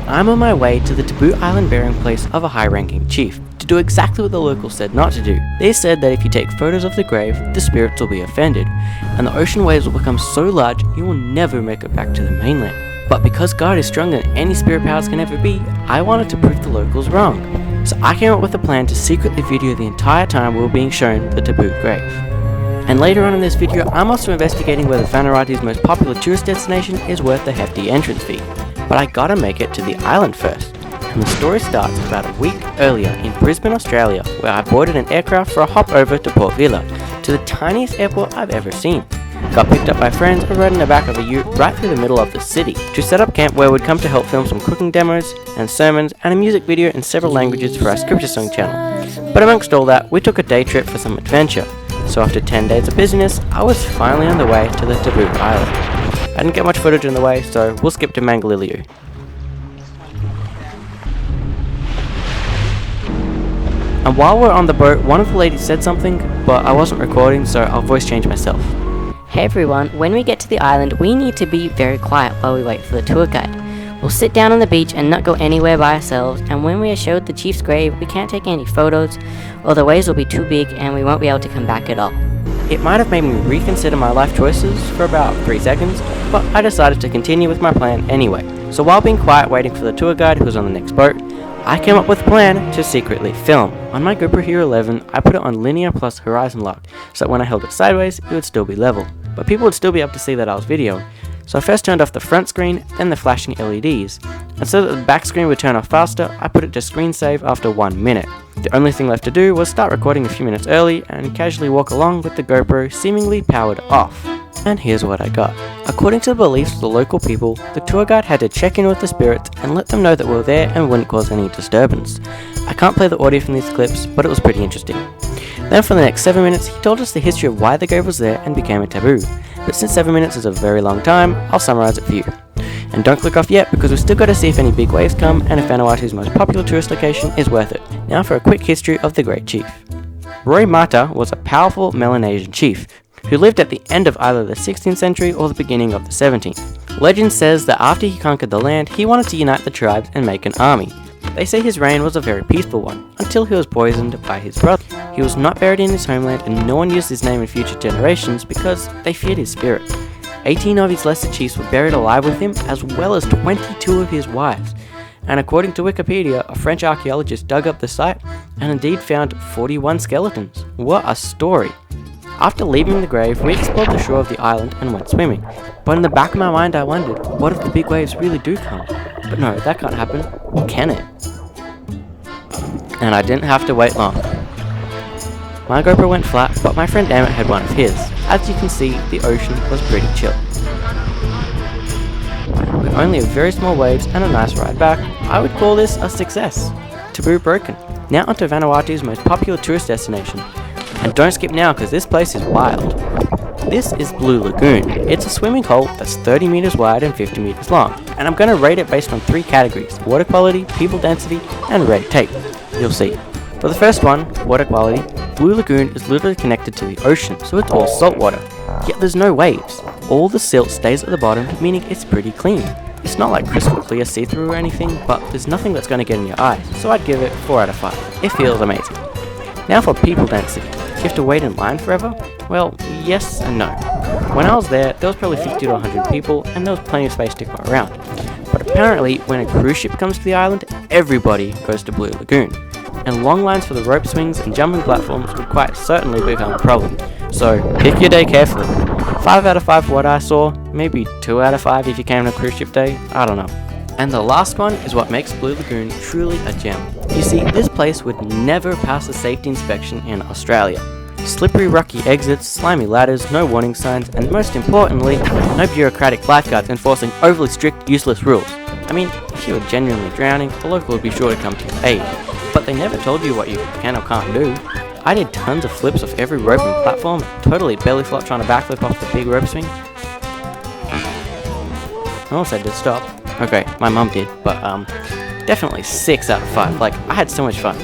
I'm on my way to the Taboo Island burying place of a high-ranking chief to do exactly what the locals said not to do. They said that if you take photos of the grave, the spirits will be offended, and the ocean waves will become so large you will never make it back to the mainland. But because God is stronger than any spirit powers can ever be, I wanted to prove the locals wrong. So I came up with a plan to secretly video the entire time we were being shown the Taboo grave. And later on in this video, I'm also investigating whether Vanuatu's most popular tourist destination is worth a hefty entrance fee. But I gotta make it to the island first. And the story starts about a week earlier in Brisbane, Australia, where I boarded an aircraft for a hop over to Port Vila, to the tiniest airport I've ever seen. Got picked up by friends and rode in the back of a ute right through the middle of the city to set up camp where we'd come to help film some cooking demos and sermons and a music video in several languages for our scripture song channel. But amongst all that, we took a day trip for some adventure. So after 10 days of busyness, I was finally on the way to the Taboo Island. I didn't get much footage on the way, so we'll skip to Mangaliliu. And while we're on the boat, one of the ladies said something, but I wasn't recording, so I'll voice change myself. Hey everyone, when we get to the island, we need to be very quiet while we wait for the tour guide. We'll sit down on the beach and not go anywhere by ourselves, and when we are showed the chief's grave, we can't take any photos, or the waves will be too big and we won't be able to come back at all. It might have made me reconsider my life choices for about 3 seconds, but I decided to continue with my plan anyway. So while being quiet waiting for the tour guide who was on the next boat, I came up with a plan to secretly film. On my GoPro Hero 11, I put it on linear plus horizon lock, so that when I held it sideways, it would still be level. But people would still be able to see that I was videoing. So I first turned off the front screen, then the flashing LEDs. And so that the back screen would turn off faster, I put it to screen save after 1 minute. The only thing left to do was start recording a few minutes early and casually walk along with the GoPro seemingly powered off. And here's what I got. According to the beliefs of the local people, the tour guide had to check in with the spirits and let them know that we were there and wouldn't cause any disturbance. I can't play the audio from these clips, but it was pretty interesting. Then for the next 7 minutes, he told us the history of why the grave was there and became a taboo. But since 7 minutes is a very long time, I'll summarize it for you. And don't click off yet, because we've still got to see if any big waves come and if Vanuatu's most popular tourist location is worth it. Now for a quick history of the great chief. Roy Mata was a powerful Melanesian chief who lived at the end of either the 16th century or the beginning of the 17th. Legend says that after he conquered the land, he wanted to unite the tribes and make an army. They say his reign was a very peaceful one, until he was poisoned by his brother. He was not buried in his homeland and no one used his name in future generations because they feared his spirit. 18 of his lesser chiefs were buried alive with him, as well as 22 of his wives. And according to Wikipedia, a French archaeologist dug up the site and indeed found 41 skeletons. What a story! After leaving the grave, we explored the shore of the island and went swimming. But in the back of my mind I wondered, what if the big waves really do come? But no, that can't happen. Can it? And I didn't have to wait long. My GoPro went flat, but my friend Emmett had one of his. As you can see, the ocean was pretty chill. With only a very small waves and a nice ride back, I would call this a success. Taboo broken. Now onto Vanuatu's most popular tourist destination. And don't skip now because this place is wild. This is Blue Lagoon. It's a swimming hole that's 30 meters wide and 50 meters long. And I'm going to rate it based on 3 categories: water quality, people density, and red tape. You'll see. For the first one, water quality, Blue Lagoon is literally connected to the ocean, so it's all salt water. Yet there's no waves. All the silt stays at the bottom, meaning it's pretty clean. It's not like crystal clear see-through or anything, but there's nothing that's going to get in your eyes, so I'd give it 4 out of 5. It feels amazing. Now for people density. Do you have to wait in line forever? Well, yes and no. When I was there was probably 50 to 100 people, and there was plenty of space to go around. But apparently, when a cruise ship comes to the island, everybody goes to Blue Lagoon. And long lines for the rope swings and jumping platforms would quite certainly become a problem. So, pick your day carefully. 5 out of 5 for what I saw, maybe 2 out of 5 if you came on a cruise ship day, I don't know. And the last one is what makes Blue Lagoon truly a gem. You see, this place would never pass a safety inspection in Australia. Slippery rocky exits, slimy ladders, no warning signs, and most importantly, no bureaucratic lifeguards enforcing overly strict, useless rules. I mean, if you were genuinely drowning, a local would be sure to come to your aid. But they never told you what you can or can't do. I did tons of flips off every rope and platform, totally belly flop trying to backflip off the big rope swing. I almost said to stop. Okay, my mum did, but definitely 6 out of 5. Like, I had so much fun.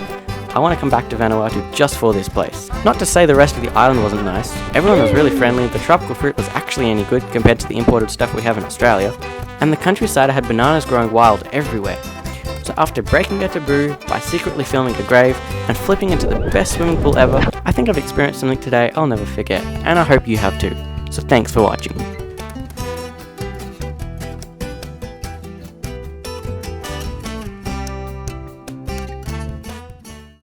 I want to come back to Vanuatu just for this place. Not to say the rest of the island wasn't nice. Everyone was really friendly, the tropical fruit was actually any good compared to the imported stuff we have in Australia. and the countryside had bananas growing wild everywhere. So after breaking a taboo by secretly filming a grave and flipping into the best swimming pool ever, I think I've experienced something today I'll never forget, and I hope you have too. So thanks for watching.